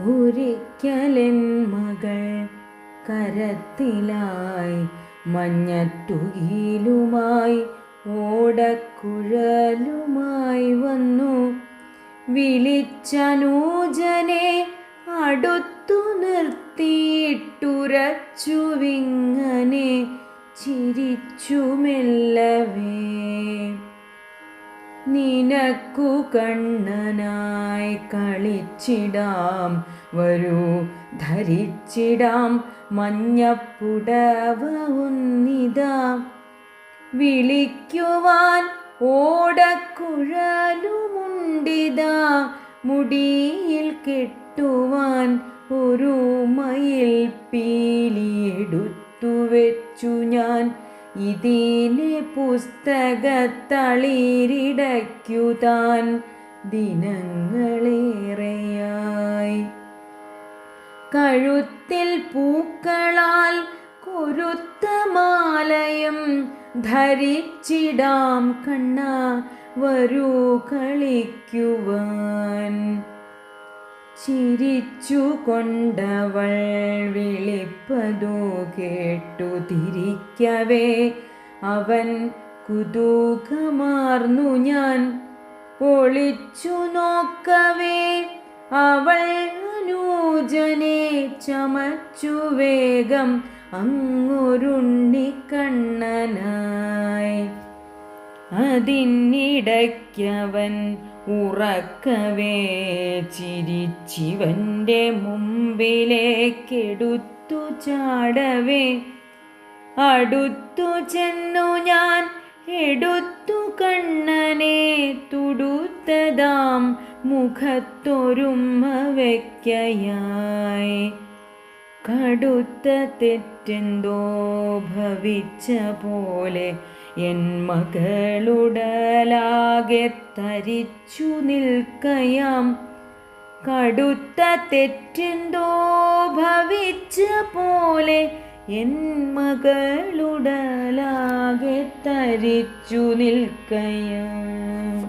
ഒരിക്കലെൻ മകൾ കരത്തിലായി മഞ്ഞത്തുകിലുമായി ഓടക്കുഴലുമായി വന്നു. വിളിച്ചനൂജനെ അടുത്തു നിർത്തിയിട്ടുരച്ചുവിങ്ങനെ ചിരിച്ചു മെല്ലവേ. നിനക്കു കണ്ണനായി കളിച്ചിടാം, വരൂ ധരിച്ചിടാം മഞ്ഞപ്പുടവ ഒന്നിതാ. വിളിക്കുവാൻ ഓടക്കുഴലുമുണ്ടിതാ, മുടിയിൽ കെട്ടുവാൻ ഒരു മയിൽ പീലിയെടുത്തു വെച്ചു ഞാൻ. ഇതിനെ പുസ്തകത്തളിരിടയ്ക്കു താൻ ദിനങ്ങളേറെയായി. കഴുത്തിൽ പൂക്കളാൽ കൊരുത്ത മാലയും ധരിച്ചിടാം കണ്ണാ, വരൂ കളിക്കുവാൻ. ചിരിച്ചു കൊണ്ടവൾ വിളിപ്പതു കേട്ടു തിരിക്കവേ, അവൻ കുതൂഹമാർന്നു ഞാൻ ഒളിച്ചു നോക്കവേ. അവൾ അനൂജനെ ചമച്ചു വേഗം അങ്ങൊരുണ്ണിക്കണ്ണനായി. അതിനിടയ്ക്കവൻ ഉറക്കവേ ചിരിച്ചിവൻ്റെ മുമ്പിലേക്കെടുത്തു ചാടവേ. അടുത്തു ചെന്നു ഞാൻ എടുത്തു കണ്ണനെ തുടുത്തതാം മുഖത്തൊരുമ്മ വയ്ക്കയായി. കടുത്ത തെറ്റെന്തോ ഭവിച്ച പോലെ എൻ മകളുടലാകെ തരിച്ചു നിൽക്കയാം. കടുത്ത തെറ്റെന്തോ ഭവിച്ച പോലെ എൻ മകളുടലാകെ തരിച്ചു നിൽക്കയാം.